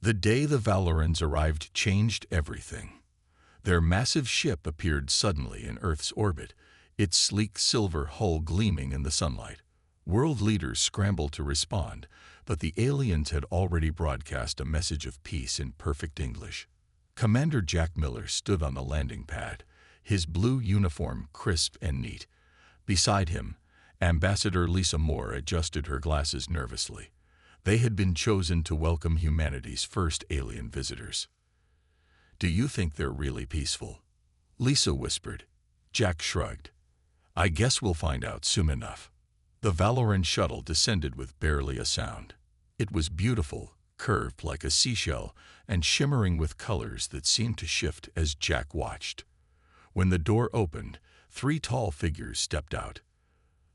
The day the Valorans arrived changed everything. Their massive ship appeared suddenly in Earth's orbit, its sleek silver hull gleaming in the sunlight. World leaders scrambled to respond, but the aliens had already broadcast a message of peace in perfect English. Commander Jack Miller stood on the landing pad, his blue uniform crisp and neat. Beside him, Ambassador Lisa Moore adjusted her glasses nervously. They had been chosen to welcome humanity's first alien visitors. "Do you think they're really peaceful?" Lisa whispered. Jack shrugged. "I guess we'll find out soon enough." The Valoran shuttle descended with barely a sound. It was beautiful, curved like a seashell, and shimmering with colors that seemed to shift as Jack watched. When the door opened, 3 tall figures stepped out.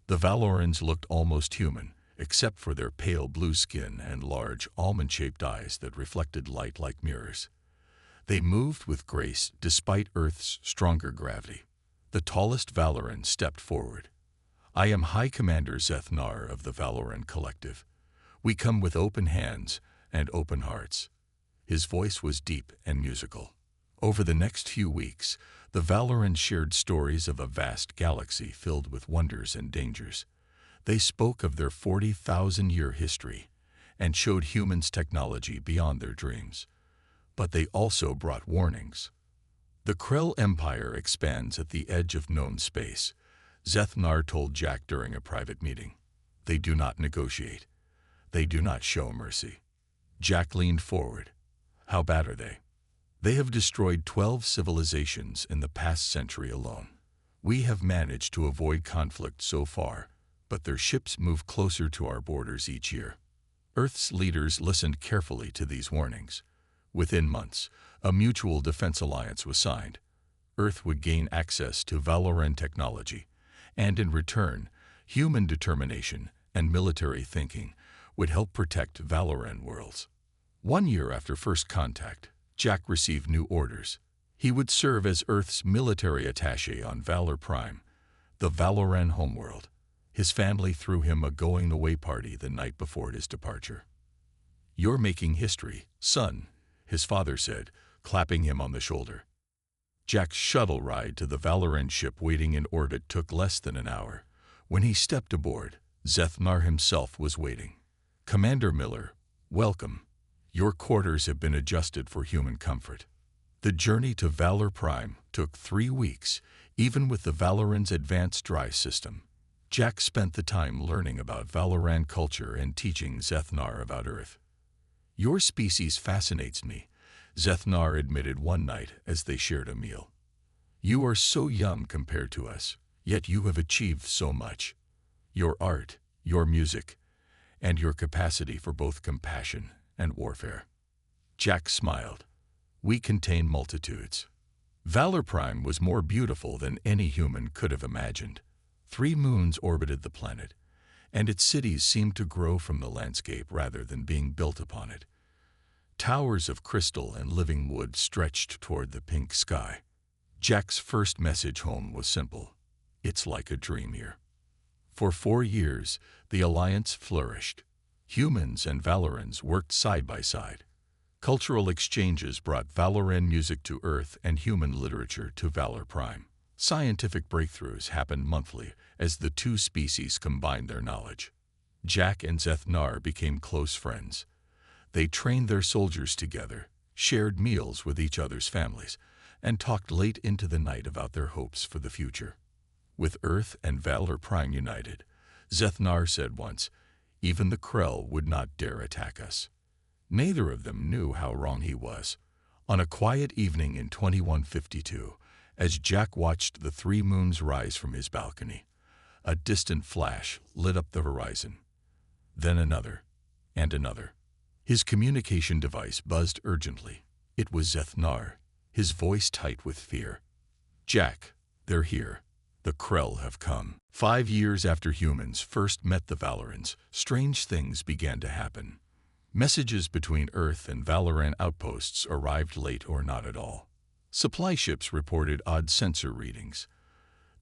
The Valorans looked almost human, except for their pale blue skin and large, almond-shaped eyes that reflected light like mirrors. They moved with grace despite Earth's stronger gravity. The tallest Valoran stepped forward. "I am High Commander Zethnar of the Valoran Collective. We come with open hands and open hearts." His voice was deep and musical. Over the next few weeks, the Valorans shared stories of a vast galaxy filled with wonders and dangers. They spoke of their 40,000-year history and showed humans technology beyond their dreams. But they also brought warnings. "The Krell Empire expands at the edge of known space," Zethnar told Jack during a private meeting. "They do not negotiate. They do not show mercy." Jack leaned forward. "How bad are they?" "They have destroyed 12 civilizations in the past century alone. We have managed to avoid conflict so far, but their ships move closer to our borders each year." Earth's leaders listened carefully to these warnings. Within months, a mutual defense alliance was signed. Earth would gain access to Valoran technology, and in return, human determination and military thinking would help protect Valoran worlds. 1 year after first contact, Jack received new orders. He would serve as Earth's military attaché on Valor Prime, the Valoran homeworld. His family threw him a going-away party the night before his departure. "You're making history, son," his father said, clapping him on the shoulder. Jack's shuttle ride to the Valoran ship waiting in orbit took less than an hour. When he stepped aboard, Zethnar himself was waiting. "Commander Miller, welcome. Your quarters have been adjusted for human comfort." The journey to Valor Prime took 3 weeks, even with the Valorans' advanced drive system. Jack spent the time learning about Valoran culture and teaching Zethnar about Earth. "Your species fascinates me," Zethnar admitted one night as they shared a meal. "You are so young compared to us, yet you have achieved so much. Your art, your music, and your capacity for both compassion and warfare." Jack smiled. "We contain multitudes." Valor Prime was more beautiful than any human could have imagined. 3 moons orbited the planet, and its cities seemed to grow from the landscape rather than being built upon it. Towers of crystal and living wood stretched toward the pink sky. Jack's first message home was simple. "It's like a dream here." For 4 years, the Alliance flourished. Humans and Valorans worked side by side. Cultural exchanges brought Valoran music to Earth and human literature to Valor Prime. Scientific breakthroughs happened monthly as the 2 species combined their knowledge. Jack and Zethnar became close friends. They trained their soldiers together, shared meals with each other's families, and talked late into the night about their hopes for the future. With Earth and Valor Prime united, Zethnar said once, "Even the Krell would not dare attack us." Neither of them knew how wrong he was. On a quiet evening in 2152, as Jack watched the 3 moons rise from his balcony, a distant flash lit up the horizon. Then another, and another. His communication device buzzed urgently. It was Zethnar, his voice tight with fear. "Jack, they're here. The Krell have come." 5 years after humans first met the Valorans, strange things began to happen. Messages between Earth and Valoran outposts arrived late or not at all. Supply ships reported odd sensor readings.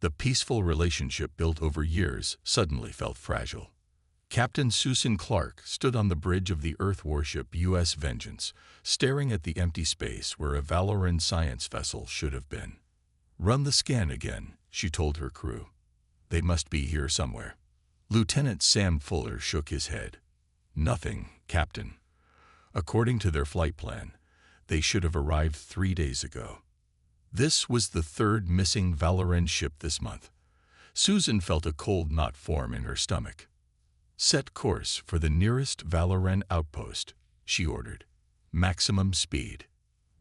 The peaceful relationship built over years suddenly felt fragile. Captain Susan Clark stood on the bridge of the Earth warship U.S. Vengeance, staring at the empty space where a Valoran science vessel should have been. "Run the scan again," she told her crew. "They must be here somewhere." Lieutenant Sam Fuller shook his head. "Nothing, Captain. According to their flight plan, they should have arrived 3 days ago." This was the third missing Valoran ship this month. Susan felt a cold knot form in her stomach. "Set course for the nearest Valoran outpost," she ordered. "Maximum speed."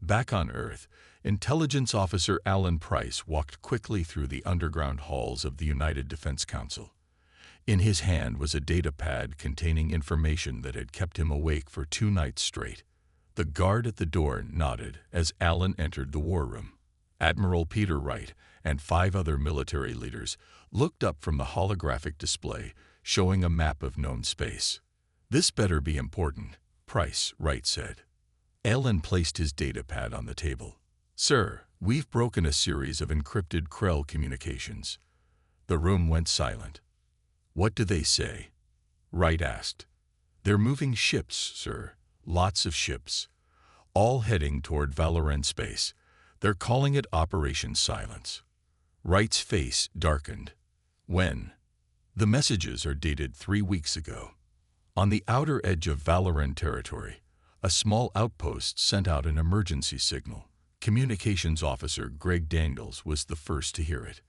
Back on Earth, Intelligence Officer Alan Price walked quickly through the underground halls of the United Defense Council. In his hand was a data pad containing information that had kept him awake for 2 nights straight. The guard at the door nodded as Alan entered the war room. Admiral Peter Wright and 5 other military leaders looked up from the holographic display showing a map of known space. "This better be important," Price, Wright said. Alan placed his data pad on the table. "Sir, we've broken a series of encrypted Krell communications." The room went silent. "What do they say?" Wright asked. "They're moving ships, sir. Lots of ships. All heading toward Valoran space. They're calling it Operation Silence." Wright's face darkened. "When?" "The messages are dated 3 weeks ago. On the outer edge of Valoran territory, a small outpost sent out an emergency signal. Communications Officer Greg Daniels was the first to hear it.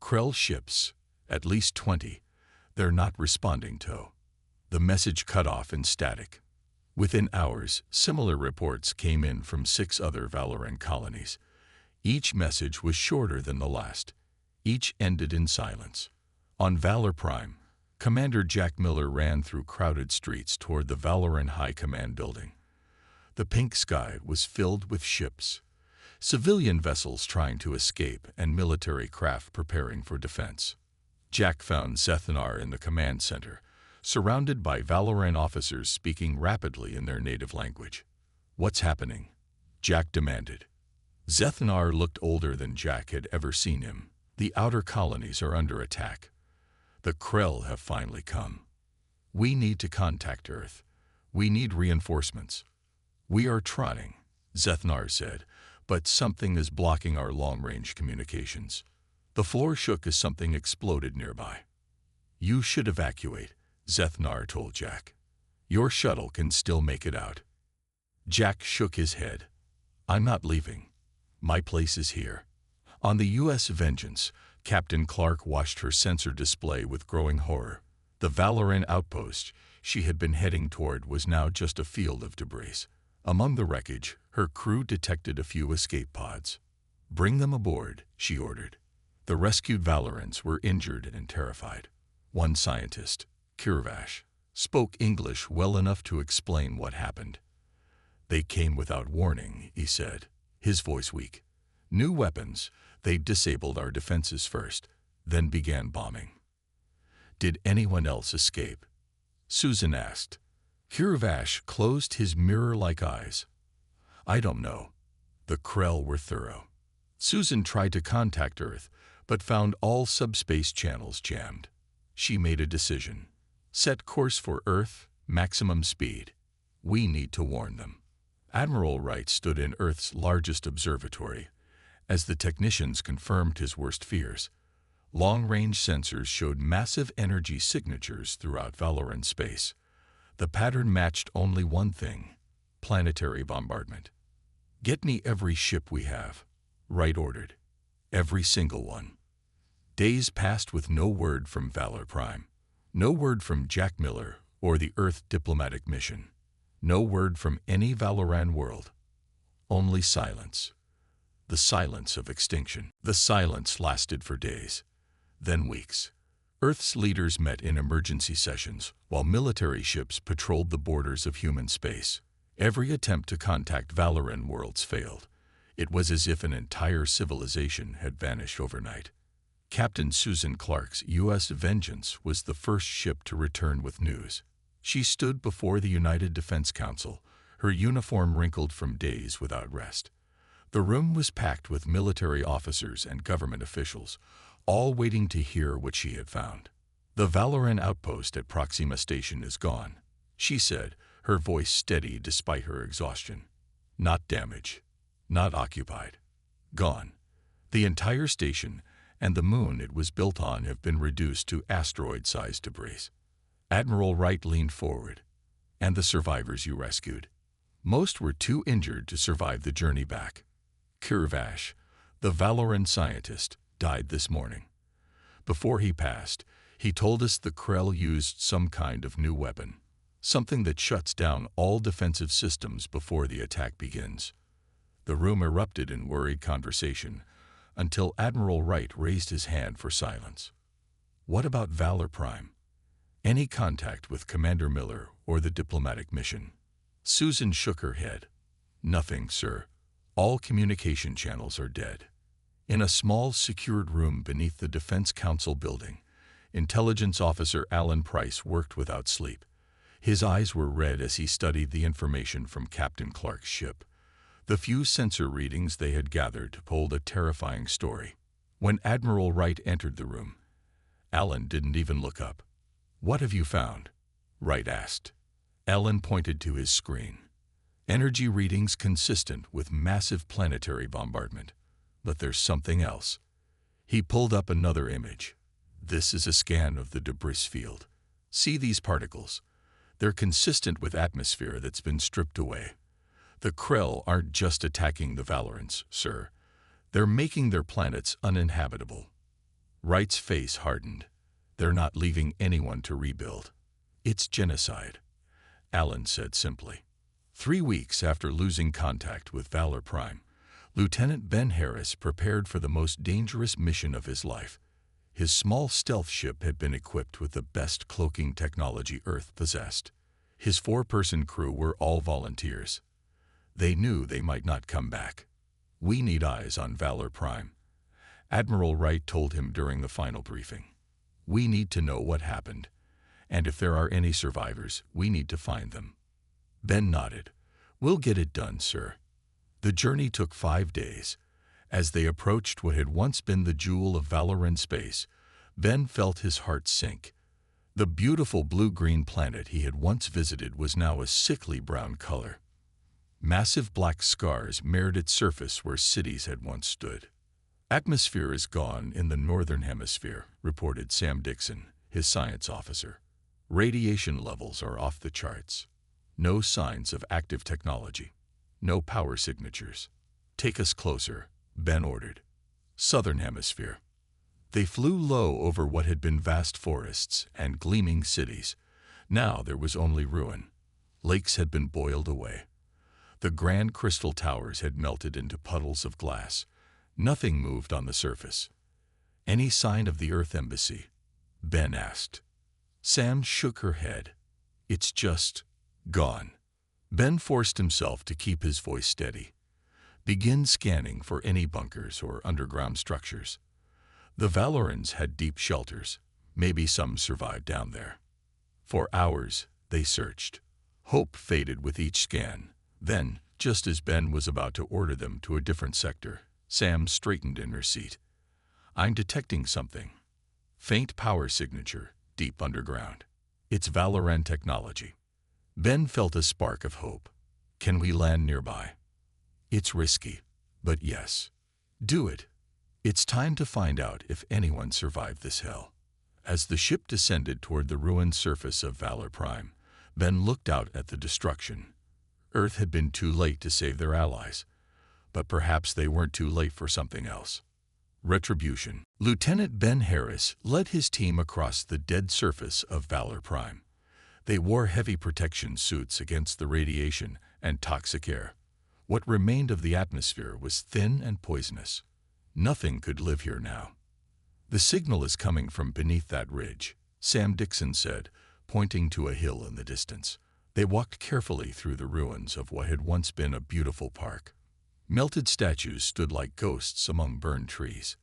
Krell ships, at least 20. They're not responding to." The message cut off in static. Within hours, similar reports came in from 6 other Valoran colonies. Each message was shorter than the last. Each ended in silence. On Valor Prime, Commander Jack Miller ran through crowded streets toward the Valoran High Command building. The pink sky was filled with ships, civilian vessels trying to escape and military craft preparing for defense. Jack found Zethanar in the command center, surrounded by Valoran officers speaking rapidly in their native language. "What's happening?" Jack demanded. Zethanar looked older than Jack had ever seen him. "The outer colonies are under attack. The Krell have finally come. We need to contact Earth. We need reinforcements." "We are trying," Zethanar said, "but something is blocking our long-range communications." The floor shook as something exploded nearby. "You should evacuate," Zethanar told Jack. "Your shuttle can still make it out." Jack shook his head. "I'm not leaving. My place is here." On the U.S. Vengeance, Captain Clark watched her sensor display with growing horror. The Valoran outpost she had been heading toward was now just a field of debris. Among the wreckage, her crew detected a few escape pods. "Bring them aboard," she ordered. The rescued Valorans were injured and terrified. One scientist, Kirvash, spoke English well enough to explain what happened. "They came without warning," he said, his voice weak. "New weapons. They disabled our defenses first, then began bombing." "Did anyone else escape?" Susan asked. Kirvash closed his mirror-like eyes. "I don't know. The Krell were thorough." Susan tried to contact Earth, but found all subspace channels jammed. She made a decision. "Set course for Earth, maximum speed. We need to warn them." Admiral Wright stood in Earth's largest observatory, as the technicians confirmed his worst fears. Long-range sensors showed massive energy signatures throughout Valoran space. The pattern matched only one thing: planetary bombardment. "Get me every ship we have," Wright ordered. "Every single one." Days passed with no word from Valor Prime. No word from Jack Miller or the Earth diplomatic mission. No word from any Valoran world. Only silence. The silence of extinction. The silence lasted for days, then weeks. Earth's leaders met in emergency sessions, while military ships patrolled the borders of human space. Every attempt to contact Valoran worlds failed. It was as if an entire civilization had vanished overnight. Captain Susan Clark's U.S. Vengeance was the first ship to return with news. She stood before the United Defense Council, her uniform wrinkled from days without rest. The room was packed with military officers and government officials, all waiting to hear what she had found. The Valorant outpost at Proxima Station is gone, she said, her voice steady despite her exhaustion. Not damaged. Not occupied. Gone. The entire station and the moon it was built on have been reduced to asteroid-sized debris. Admiral Wright leaned forward. And the survivors you rescued? Most were too injured to survive the journey back. Kirvash, the Valorant scientist, died this morning. Before he passed, he told us the Krell used some kind of new weapon, something that shuts down all defensive systems before the attack begins. The room erupted in worried conversation until Admiral Wright raised his hand for silence. What about Valor Prime? Any contact with Commander Miller or the diplomatic mission? Susan shook her head. Nothing, sir. All communication channels are dead. In a small, secured room beneath the Defense Council building, Intelligence Officer Alan Price worked without sleep. His eyes were red as he studied the information from Captain Clark's ship. The few sensor readings they had gathered told a terrifying story. When Admiral Wright entered the room, Alan didn't even look up. "What have you found?" Wright asked. Alan pointed to his screen. Energy readings consistent with massive planetary bombardment. But there's something else. He pulled up another image. This is a scan of the debris field. See these particles? They're consistent with atmosphere that's been stripped away. The Krell aren't just attacking the Valorants, sir. They're making their planets uninhabitable. Wright's face hardened. They're not leaving anyone to rebuild. It's genocide, Alan said simply. 3 weeks after losing contact with Valor Prime, Lieutenant Ben Harris prepared for the most dangerous mission of his life. His small stealth ship had been equipped with the best cloaking technology Earth possessed. His 4-person crew were all volunteers. They knew they might not come back. "We need eyes on Valor Prime," Admiral Wright told him during the final briefing. "We need to know what happened, and if there are any survivors, we need to find them." Ben nodded. "We'll get it done, sir." The journey took 5 days. As they approached what had once been the jewel of Valorant space, Ben felt his heart sink. The beautiful blue-green planet he had once visited was now a sickly brown color. Massive black scars marred its surface where cities had once stood. "Atmosphere is gone in the northern hemisphere," reported Sam Dixon, his science officer. "Radiation levels are off the charts. No signs of active technology. No power signatures. Take us closer," Ben ordered. "Southern hemisphere." They flew low over what had been vast forests and gleaming cities. Now there was only ruin. Lakes had been boiled away. The grand crystal towers had melted into puddles of glass. Nothing moved on the surface. "Any sign of the Earth Embassy?" Ben asked. Sam shook her head. "It's just gone." Ben forced himself to keep his voice steady. "Begin scanning for any bunkers or underground structures. The Valorans had deep shelters. Maybe some survived down there." For hours, they searched. Hope faded with each scan. Then, just as Ben was about to order them to a different sector, Sam straightened in her seat. "I'm detecting something. Faint power signature, deep underground. It's Valorant technology." Ben felt a spark of hope. "Can we land nearby?" "It's risky, but yes. Do it. It's time to find out if anyone survived this hell." As the ship descended toward the ruined surface of Valor Prime, Ben looked out at the destruction. Earth had been too late to save their allies, but perhaps they weren't too late for something else. Retribution. Lieutenant Ben Harris led his team across the dead surface of Valor Prime. They wore heavy protection suits against the radiation and toxic air. What remained of the atmosphere was thin and poisonous. Nothing could live here now. "The signal is coming from beneath that ridge," Sam Dixon said, pointing to a hill in the distance. They walked carefully through the ruins of what had once been a beautiful park. Melted statues stood like ghosts among burned trees.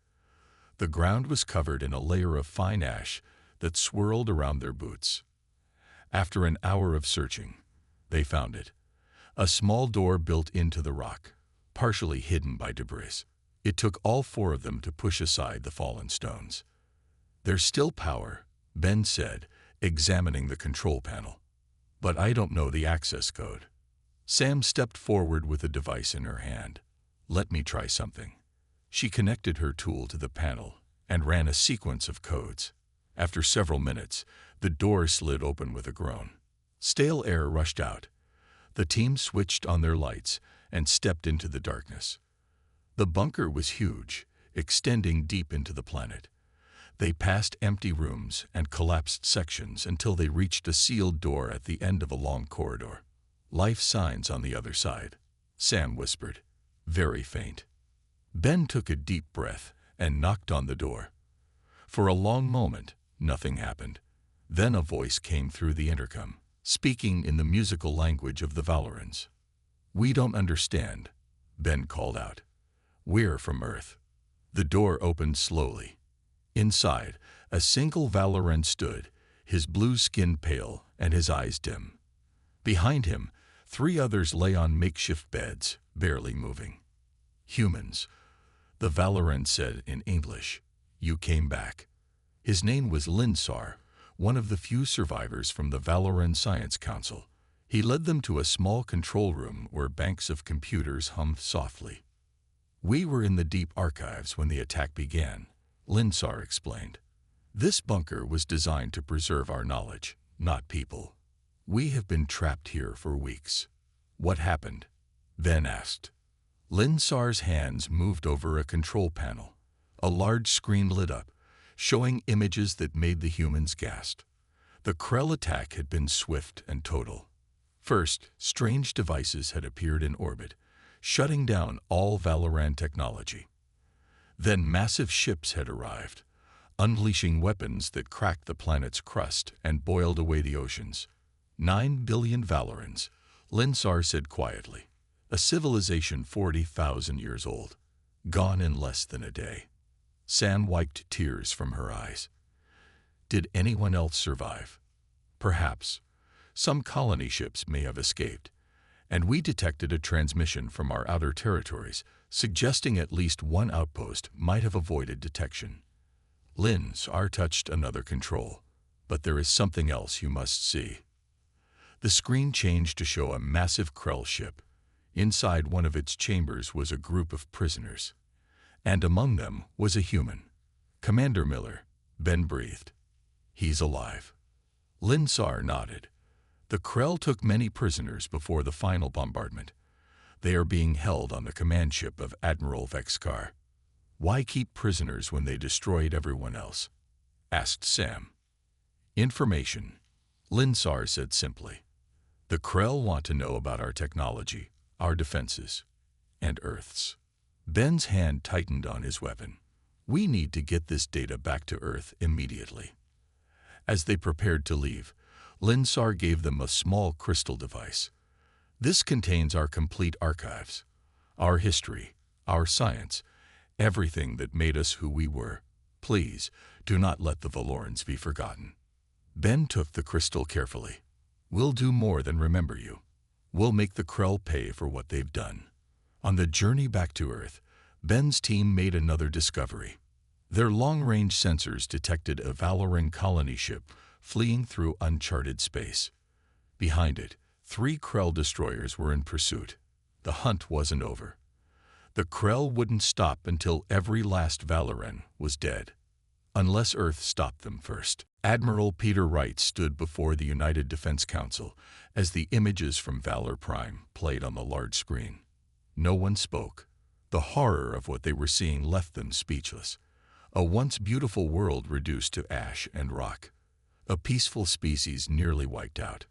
The ground was covered in a layer of fine ash that swirled around their boots. After an hour of searching, they found it. A small door built into the rock, partially hidden by debris. It took all 4 of them to push aside the fallen stones. "There's still power, Ben said, examining the control panel. "But I don't know the access code." Sam stepped forward with a device in her hand. "Let me try something." She connected her tool to the panel and ran a sequence of codes. After several minutes, the door slid open with a groan. Stale air rushed out. The team switched on their lights and stepped into the darkness. The bunker was huge, extending deep into the planet. They passed empty rooms and collapsed sections until they reached a sealed door at the end of a long corridor. "Life signs on the other side," Sam whispered, very faint. Ben took a deep breath and knocked on the door. For a long moment, nothing happened. Then a voice came through the intercom, speaking in the musical language of the Valorans. "We don't understand," Ben called out. "We're from Earth." The door opened slowly. Inside, a single Valoran stood, his blue skin pale and his eyes dim. Behind him, 3 others lay on makeshift beds, barely moving. "Humans," the Valoran said in English. "You came back." His name was Linsar, one of the few survivors from the Valoran Science Council. He led them to a small control room where banks of computers hummed softly. "We were in the deep archives when the attack began," Linsar explained. "This bunker was designed to preserve our knowledge, not people. We have been trapped here for weeks." "What happened?" Ben asked. Linsar's hands moved over a control panel. A large screen lit up, showing images that made the humans gasp. The Krell attack had been swift and total. First, strange devices had appeared in orbit, shutting down all Valoran technology. Then massive ships had arrived, unleashing weapons that cracked the planet's crust and boiled away the oceans. 9 billion Valorans, Linsar said quietly, a civilization 40,000 years old, gone in less than a day. Sam wiped tears from her eyes. Did anyone else survive? Perhaps. Some colony ships may have escaped, and we detected a transmission from our outer territories, suggesting at least one outpost might have avoided detection. Linsar touched another control. "But there is something else you must see." The screen changed to show a massive Krell ship. Inside one of its chambers was a group of prisoners, and among them was a human. "Commander Miller," Ben breathed. "He's alive." Linsar nodded. "The Krell took many prisoners before the final bombardment. They are being held on the command ship of Admiral Vexkar." "Why keep prisoners when they destroyed everyone else?" asked Sam. "Information," Linsar said simply. "The Krell want to know about our technology, our defenses, and Earth's." Ben's hand tightened on his weapon. "We need to get this data back to Earth immediately." As they prepared to leave, Linsar gave them a small crystal device. "This contains our complete archives, our history, our science, everything that made us who we were. Please, do not let the Valorans be forgotten." Ben took the crystal carefully. "We'll do more than remember you. We'll make the Krell pay for what they've done." On the journey back to Earth, Ben's team made another discovery. Their long-range sensors detected a Valoran colony ship fleeing through uncharted space. Behind it, 3 Krell destroyers were in pursuit. The hunt wasn't over. The Krell wouldn't stop until every last Valoran was dead, unless Earth stopped them first. Admiral Peter Wright stood before the United Defense Council as the images from Valor Prime played on the large screen. No one spoke. The horror of what they were seeing left them speechless. A once beautiful world reduced to ash and rock. A peaceful species nearly wiped out.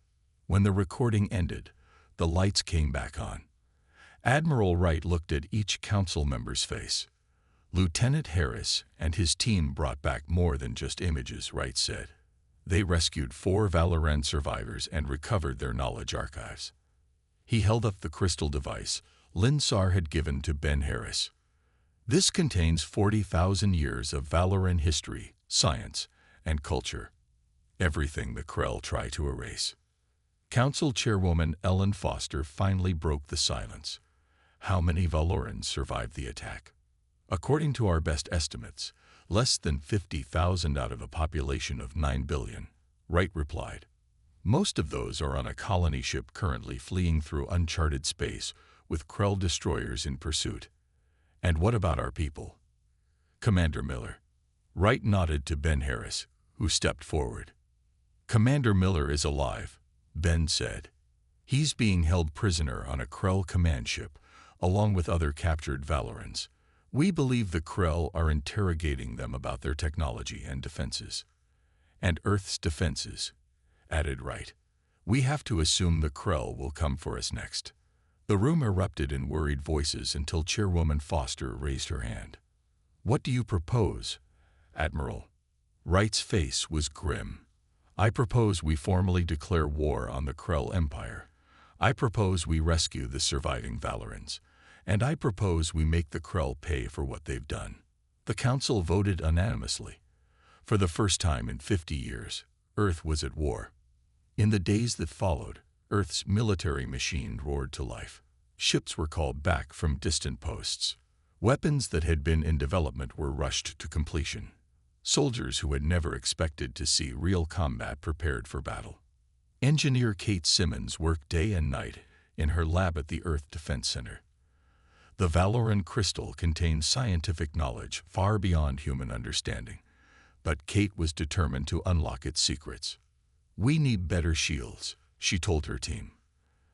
When the recording ended, the lights came back on. Admiral Wright looked at each council member's face. "Lieutenant Harris and his team brought back more than just images," Wright said. "They rescued 4 Valoran survivors and recovered their knowledge archives." He held up the crystal device Linsar had given to Ben Harris. "This contains 40,000 years of Valoran history, science, and culture. Everything the Krell try to erase." Council Chairwoman Ellen Foster finally broke the silence. "How many Valorans survived the attack?" "According to our best estimates, Less than 50,000 out of a population of 9 billion, Wright replied. Most of those are on a colony ship currently fleeing through uncharted space with Krell destroyers in pursuit. And what about our people? Commander Miller. Wright nodded to Ben Harris, who stepped forward. Commander Miller is alive, Ben said. He's being held prisoner on a Krell command ship, along with other captured Valorans. We believe the Krell are interrogating them about their technology and defenses. And Earth's defenses, added Wright. We have to assume the Krell will come for us next. The room erupted in worried voices until Chairwoman Foster raised her hand. What do you propose, Admiral? Wright's face was grim. I propose we formally declare war on the Krell Empire. I propose we rescue the surviving Valorans. And I propose we make the Krell pay for what they've done. The Council voted unanimously. For the first time in 50 years, Earth was at war. In the days that followed, Earth's military machine roared to life. Ships were called back from distant posts. Weapons that had been in development were rushed to completion. Soldiers who had never expected to see real combat prepared for battle. Engineer Kate Simmons worked day and night in her lab at the Earth Defense Center. The Valoran crystal contained scientific knowledge far beyond human understanding, but Kate was determined to unlock its secrets. We need better shields, she told her team.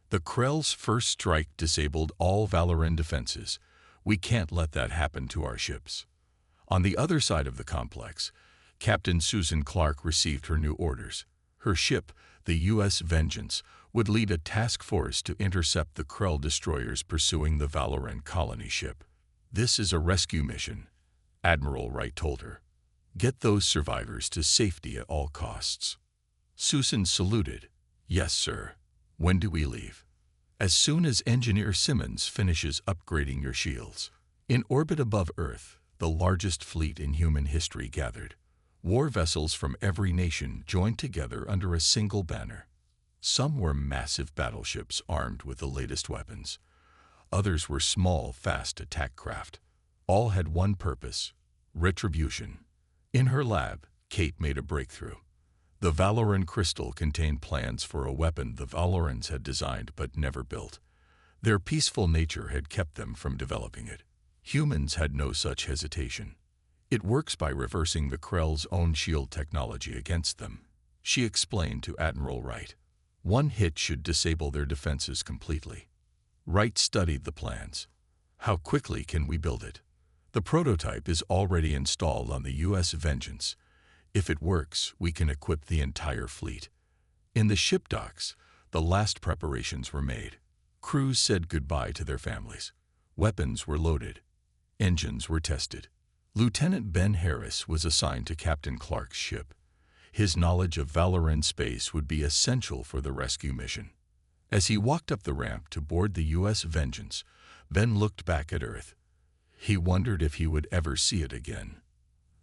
The Krell's first strike disabled all Valoran defenses. We can't let that happen to our ships. On the other side of the complex, Captain Susan Clark received her new orders. Her ship, the U.S. Vengeance, would lead a task force to intercept the Krell destroyers pursuing the Valoran colony ship. This is a rescue mission, Admiral Wright told her. Get those survivors to safety at all costs. Susan saluted. Yes, sir. When do we leave? As soon as Engineer Simmons finishes upgrading your shields. In orbit above Earth, the largest fleet in human history gathered. War vessels from every nation joined together under a single banner. Some were massive battleships armed with the latest weapons. Others were small, fast attack craft. All had one purpose: retribution. In her lab, Kate made a breakthrough. The Valoran crystal contained plans for a weapon the Valorans had designed but never built. Their peaceful nature had kept them from developing it. Humans had no such hesitation. It works by reversing the Krell's own shield technology against them, she explained to Admiral Wright. One hit should disable their defenses completely. Wright studied the plans. How quickly can we build it? The prototype is already installed on the U.S. Vengeance. If it works, we can equip the entire fleet. In the ship docks, the last preparations were made. Crews said goodbye to their families. Weapons were loaded. Engines were tested. Lieutenant Ben Harris was assigned to Captain Clark's ship. His knowledge of Valoran space would be essential for the rescue mission. As he walked up the ramp to board the U.S. Vengeance, Ben looked back at Earth. He wondered if he would ever see it again.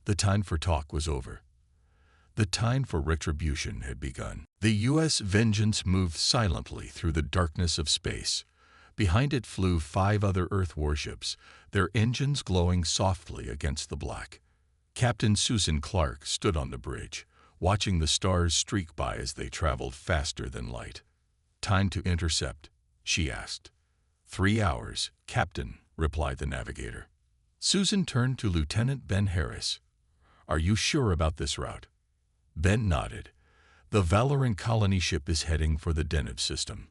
The time for talk was over. The time for retribution had begun. The U.S. Vengeance moved silently through the darkness of space. Behind it flew 5 other Earth warships, their engines glowing softly against the black. Captain Susan Clark stood on the bridge, watching the stars streak by as they traveled faster than light. Time to intercept, she asked. 3 hours, Captain, replied the navigator. Susan turned to Lieutenant Ben Harris. Are you sure about this route? Ben nodded. The Valoran colony ship is heading for the Deneb system.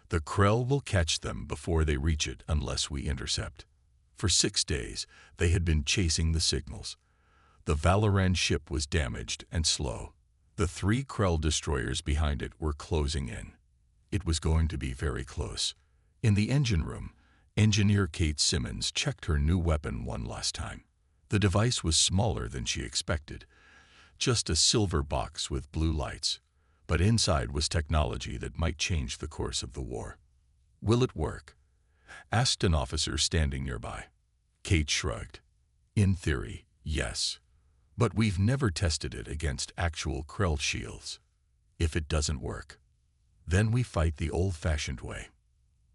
The Krell will catch them before they reach it unless we intercept. For 6 days, they had been chasing the signals. The Valoran ship was damaged and slow. The 3 Krell destroyers behind it were closing in. It was going to be very close. In the engine room, Engineer Kate Simmons checked her new weapon one last time. The device was smaller than she expected. Just a silver box with blue lights. But inside was technology that might change the course of the war. Will it work? Asked an officer standing nearby. Kate shrugged. In theory, yes. But we've never tested it against actual Krell shields. If it doesn't work, then we fight the old-fashioned way.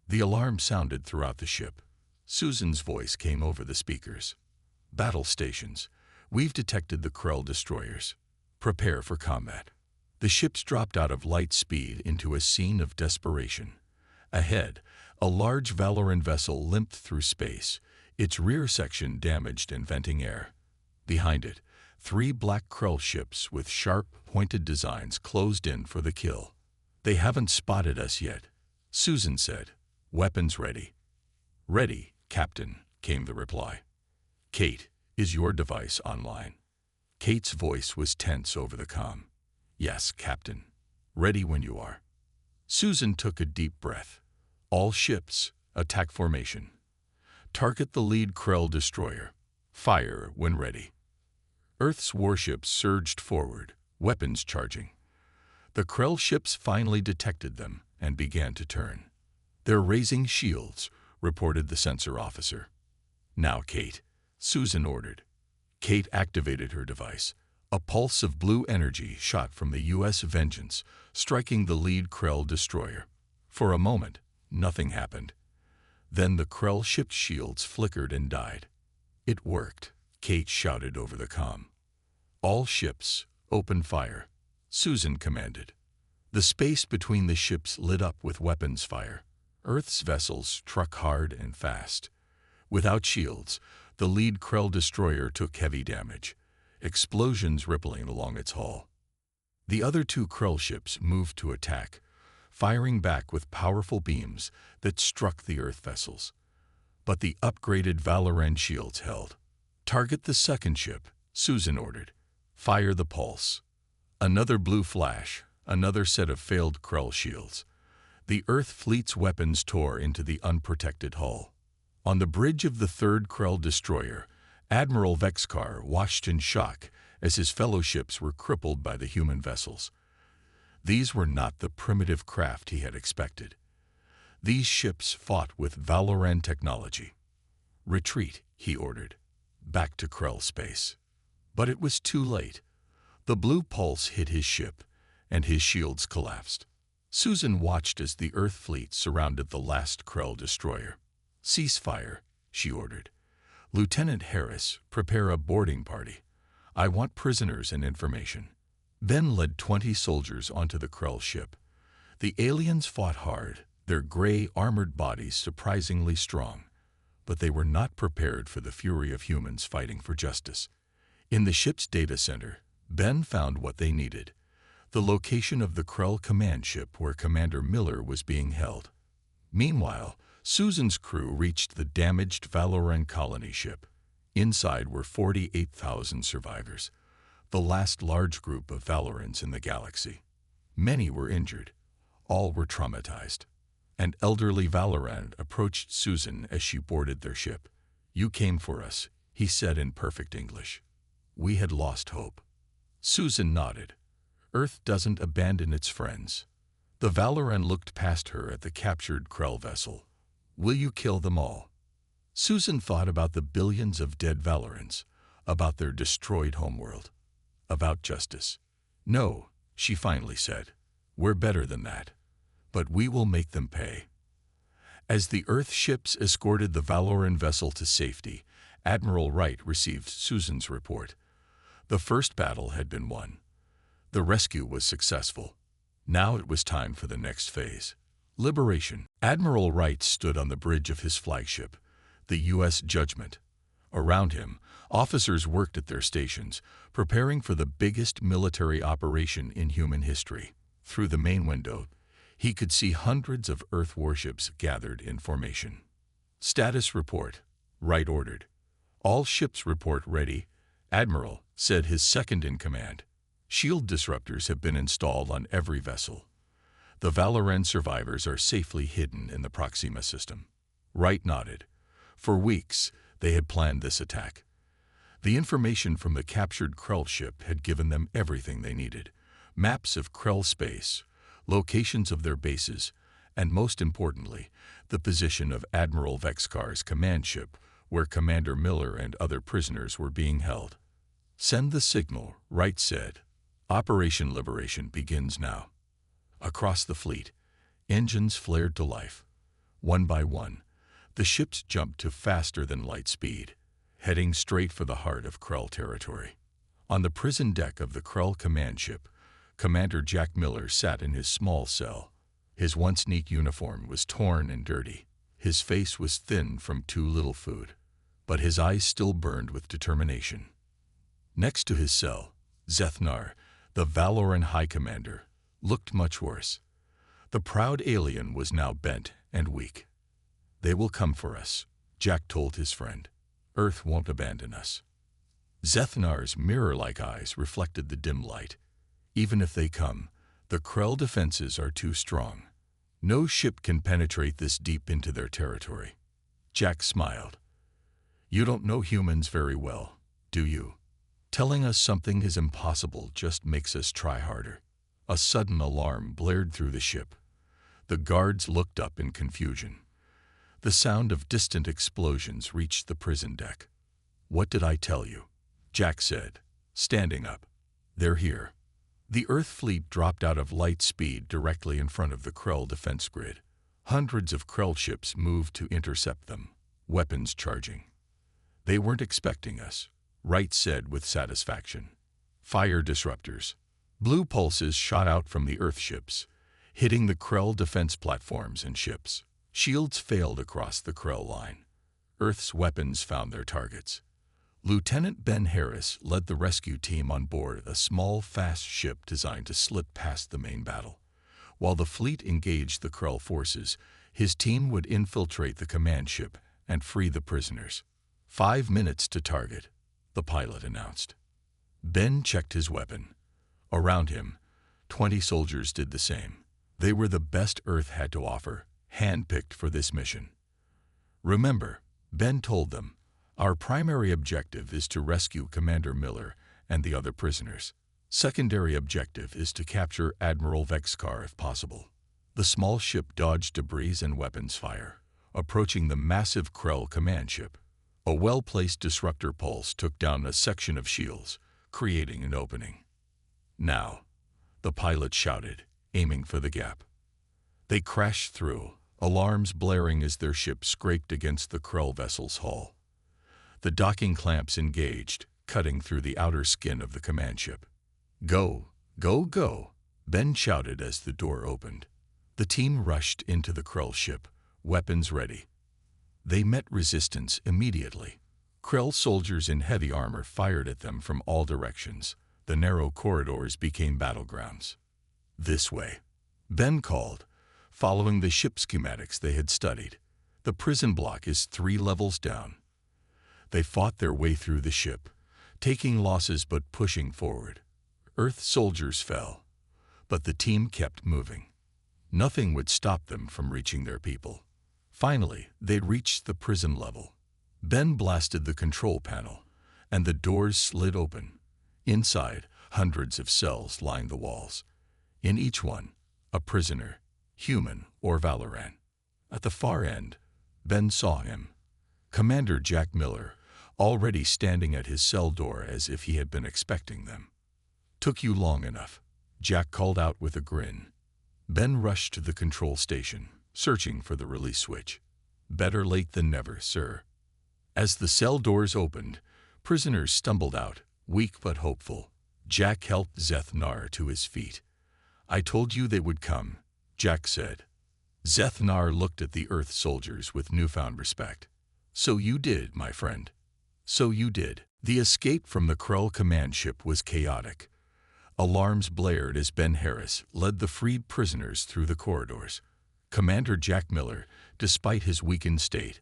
The alarm sounded throughout the ship. Susan's voice came over the speakers. Battle stations. We've detected the Krell destroyers. Prepare for combat. The ships dropped out of light speed into a scene of desperation. Ahead, a large Valoran vessel limped through space, its rear section damaged and venting air. Behind it, 3 black Krell ships with sharp, pointed designs closed in for the kill. They haven't spotted us yet, Susan said. Weapons ready. Ready, Captain, came the reply. Kate, is your device online? Kate's voice was tense over the comm. Yes, Captain. Ready when you are. Susan took a deep breath. All ships, attack formation. Target the lead Krell destroyer. Fire when ready. Earth's warships surged forward, weapons charging. The Krell ships finally detected them and began to turn. They're raising shields, reported the sensor officer. Now, Kate, Susan ordered. Kate activated her device. A pulse of blue energy shot from the U.S. Vengeance, striking the lead Krell destroyer. For a moment, nothing happened. Then the Krell ship's shields flickered and died. It worked, Kate shouted over the comm. All ships, open fire, Susan commanded. The space between the ships lit up with weapons fire. Earth's vessels struck hard and fast. Without shields, the lead Krell destroyer took heavy damage, explosions rippling along its hull. The other 2 Krell ships moved to attack, firing back with powerful beams that struck the Earth vessels. But the upgraded Valoran shields held. Target the second ship, Susan ordered. Fire the pulse. Another blue flash, another set of failed Krell shields. The Earth fleet's weapons tore into the unprotected hull. On the bridge of the 3rd Krell destroyer, Admiral Vexkar watched in shock as his fellow ships were crippled by the human vessels. These were not the primitive craft he had expected. These ships fought with Valoran technology. Retreat, he ordered. Back to Krell space. But it was too late. The blue pulse hit his ship, and his shields collapsed. Susan watched as the Earth fleet surrounded the last Krell destroyer. Cease fire, she ordered. Lieutenant Harris, prepare a boarding party. I want prisoners and information. Ben led 20 soldiers onto the Krell ship. The aliens fought hard, their gray, armored bodies surprisingly strong. But they were not prepared for the fury of humans fighting for justice. In the ship's data center, Ben found what they needed: the location of the Krell command ship where Commander Miller was being held. Meanwhile, Susan's crew reached the damaged Valoran colony ship. Inside were 48,000 survivors, the last large group of Valorans in the galaxy. Many were injured. All were traumatized. An elderly Valoran approached Susan as she boarded their ship. You came for us, he said in perfect English. We had lost hope. Susan nodded. Earth doesn't abandon its friends. The Valoran looked past her at the captured Krell vessel. Will you kill them all? Susan thought about the billions of dead Valorans, about their destroyed homeworld, about justice. No, she finally said. We're better than that. But we will make them pay. As the Earth ships escorted the Valoran vessel to safety, Admiral Wright received Susan's report. The first battle had been won. The rescue was successful. Now it was time for the next phase. Liberation. Admiral Wright stood on the bridge of his flagship, the U.S. Judgment. Around him, officers worked at their stations, preparing for the biggest military operation in human history. Through the main window, he could see hundreds of Earth warships gathered in formation. Status report, Wright ordered. All ships report ready, Admiral, said his second-in-command. Shield disruptors have been installed on every vessel. The Valoran survivors are safely hidden in the Proxima system. Wright nodded. For weeks, they had planned this attack. The information from the captured Krell ship had given them everything they needed: maps of Krell space, locations of their bases, and most importantly, the position of Admiral Vexkar's command ship, where Commander Miller and other prisoners were being held. Send the signal, Wright said. Operation Liberation begins now. Across the fleet, engines flared to life. One by one, the ships jumped to faster than light speed. heading straight for the heart of Krell territory. On the prison deck of the Krell command ship, Commander Jack Miller sat in his small cell. His once neat uniform was torn and dirty. His face was thin from too little food, but his eyes still burned with determination. Next to his cell, Zethnar, the Valoran High Commander, looked much worse. The proud alien was now bent and weak. "They will come for us," Jack told his friend. "Earth won't abandon us." Zethnar's mirror-like eyes reflected the dim light. "Even if they come, the Krell defenses are too strong. No ship can penetrate this deep into their territory." Jack smiled. "You don't know humans very well, do you? Telling us something is impossible just makes us try harder." A sudden alarm blared through the ship. The guards looked up in confusion. The sound of distant explosions reached the prison deck. "What did I tell you?" Jack said, standing up. "They're here." The Earth fleet dropped out of light speed directly in front of the Krell defense grid. Hundreds of Krell ships moved to intercept them, weapons charging. "They weren't expecting us," Wright said with satisfaction. Fire disruptors. Blue pulses shot out from the Earth ships, hitting the Krell defense platforms and ships. Shields failed across the Krell line. Earth's weapons found their targets. Lieutenant Ben Harris led the rescue team on board a small, fast ship designed to slip past the main battle. While the fleet engaged the Krell forces, his team would infiltrate the command ship and free the prisoners. 5 minutes to target, the pilot announced. Ben checked his weapon. Around him, 20 soldiers did the same. They were the best Earth had to offer, handpicked for this mission. "Remember," Ben told them, "our primary objective is to rescue Commander Miller and the other prisoners. Secondary objective is to capture Admiral Vexkar if possible." The small ship dodged debris and weapons fire, approaching the massive Krell command ship. A well-placed disruptor pulse took down a section of shields, creating an opening. "Now," the pilot shouted, aiming for the gap. They crashed through, alarms blaring as their ship scraped against the Krell vessel's hull. The docking clamps engaged, cutting through the outer skin of the command ship. "Go, go, go," Ben shouted as the door opened. The team rushed into the Krell ship, weapons ready. They met resistance immediately. Krell soldiers in heavy armor fired at them from all directions. The narrow corridors became battlegrounds. "This way," Ben called, following the ship schematics they had studied. "The prison block is 3 levels down." They fought their way through the ship, taking losses but pushing forward. Earth soldiers fell, but the team kept moving. Nothing would stop them from reaching their people. Finally, they'd reached the prison level. Ben blasted the control panel, and the doors slid open. Inside, hundreds of cells lined the walls. In each one, a prisoner, human or Valoran. At the far end, Ben saw him. Commander Jack Miller, already standing at his cell door as if he had been expecting them. "Took you long enough," Jack called out with a grin. Ben rushed to the control station, searching for the release switch. "Better late than never, sir." As the cell doors opened, prisoners stumbled out, weak but hopeful. Jack helped Zethnar to his feet. "I told you they would come," Jack said. Zethnar looked at the Earth soldiers with newfound respect. "So you did, my friend. So you did." The escape from the Krell command ship was chaotic. Alarms blared as Ben Harris led the freed prisoners through the corridors. Commander Jack Miller, despite his weakened state,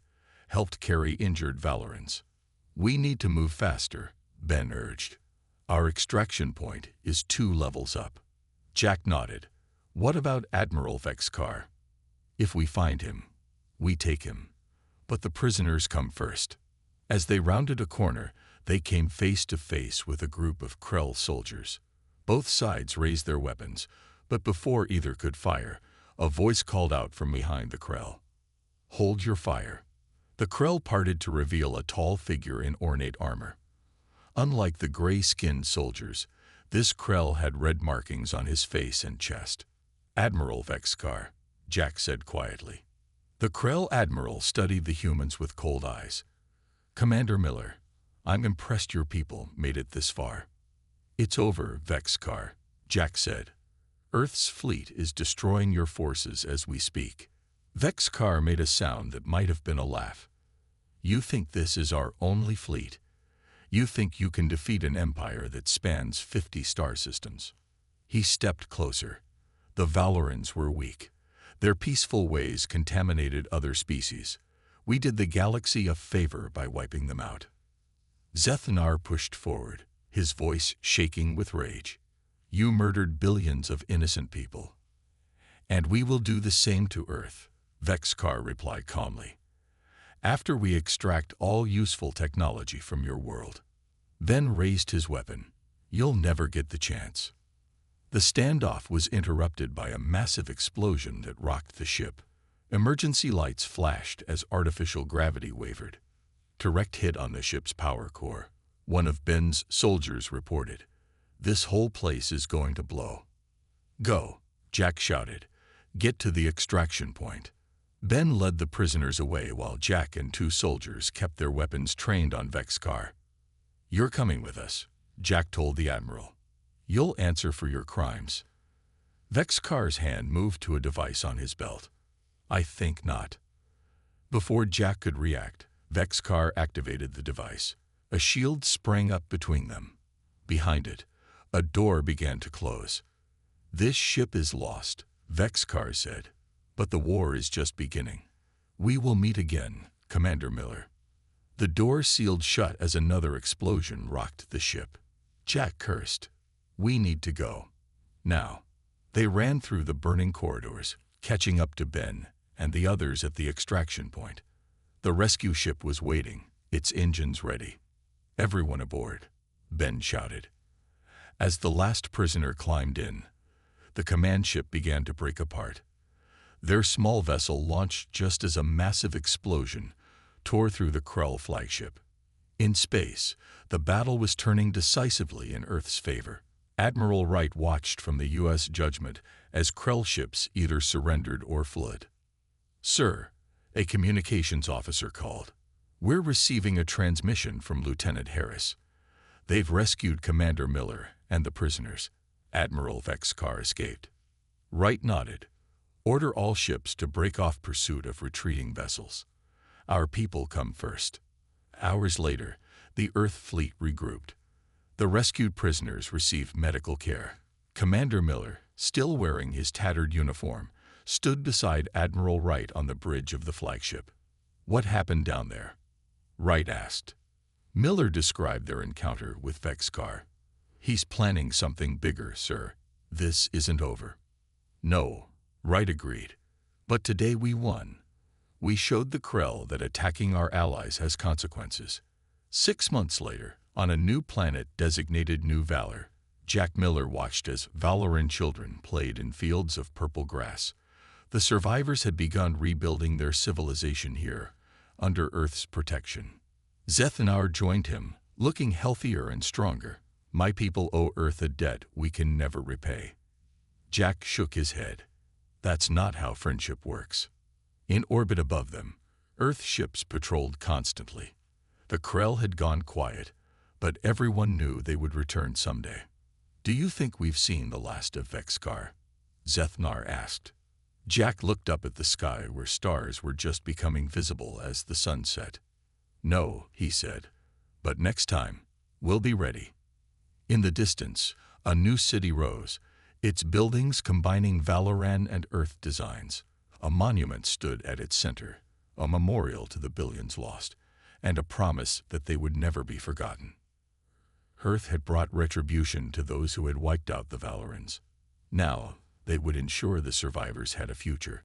helped carry injured Valorans. "We need to move faster," Ben urged. "Our extraction point is 2 levels up." Jack nodded. "What about Admiral Vexkar?" "If we find him, we take him. But the prisoners come first." As they rounded a corner, they came face to face with a group of Krell soldiers. Both sides raised their weapons, but before either could fire, a voice called out from behind the Krell. "Hold your fire." The Krell parted to reveal a tall figure in ornate armor. Unlike the gray-skinned soldiers, this Krell had red markings on his face and chest. "Admiral Vexkar," Jack said quietly. The Krell admiral studied the humans with cold eyes. "Commander Miller, I'm impressed your people made it this far. It's over, Vexcar, Jack said. Earth's fleet is destroying your forces as we speak. Vexcar made a sound that might have been a laugh. You think this is our only fleet? You think you can defeat an empire that spans 50 star systems? He stepped closer. The Valorans were weak. Their peaceful ways contaminated other species. We did the galaxy a favor by wiping them out. Zethnar pushed forward, his voice shaking with rage. You murdered billions of innocent people. And we will do the same to Earth, Vexcar replied calmly. After we extract all useful technology from your world. Ben raised his weapon. You'll never get the chance. The standoff was interrupted by a massive explosion that rocked the ship. Emergency lights flashed as artificial gravity wavered. Direct hit on the ship's power core. One of Ben's soldiers reported. This whole place is going to blow. Go, Jack shouted. Get to the extraction point. Ben led the prisoners away while Jack and 2 soldiers kept their weapons trained on Vexcar. You're coming with us, Jack told the Admiral. You'll answer for your crimes. Vexcar's hand moved to a device on his belt. I think not. Before Jack could react, Vexcar activated the device. A shield sprang up between them. Behind it, a door began to close. This ship is lost, Vexcar said. But the war is just beginning. We will meet again, Commander Miller. The door sealed shut as another explosion rocked the ship. Jack cursed. We need to go. Now. They ran through the burning corridors, catching up to Ben and the others at the extraction point. The rescue ship was waiting, its engines ready. Everyone aboard, Ben shouted. As the last prisoner climbed in, the command ship began to break apart. Their small vessel launched just as a massive explosion tore through the Krell flagship. In space, the battle was turning decisively in Earth's favor. Admiral Wright watched from the U.S. judgment as Krell ships either surrendered or fled. Sir, a communications officer called. We're receiving a transmission from Lieutenant Harris. They've rescued Commander Miller and the prisoners. Admiral Vexcar escaped. Wright nodded. Order all ships to break off pursuit of retreating vessels. Our people come first. Hours later, the Earth fleet regrouped. The rescued prisoners received medical care. Commander Miller, still wearing his tattered uniform, stood beside Admiral Wright on the bridge of the flagship. What happened down there? Wright asked. Miller described their encounter with Vexcar. He's planning something bigger, sir. This isn't over. No, Wright agreed. But today we won. We showed the Krell that attacking our allies has consequences. 6 months later, on a new planet designated New Valor, Jack Miller watched as Valoran children played in fields of purple grass. The survivors had begun rebuilding their civilization here, under Earth's protection. Zethnar joined him, looking healthier and stronger. My people owe Earth a debt we can never repay. Jack shook his head. That's not how friendship works. In orbit above them, Earth ships patrolled constantly. The Krell had gone quiet, but everyone knew they would return someday. Do you think we've seen the last of Vexcar? Zethnar asked. Jack looked up at the sky where stars were just becoming visible as the sun set. No, he said, but next time, we'll be ready. In the distance, a new city rose, its buildings combining Valoran and Earth designs. A monument stood at its center, a memorial to the billions lost, and a promise that they would never be forgotten. Earth had brought retribution to those who had wiped out the Valorans. Now, they would ensure the survivors had a future.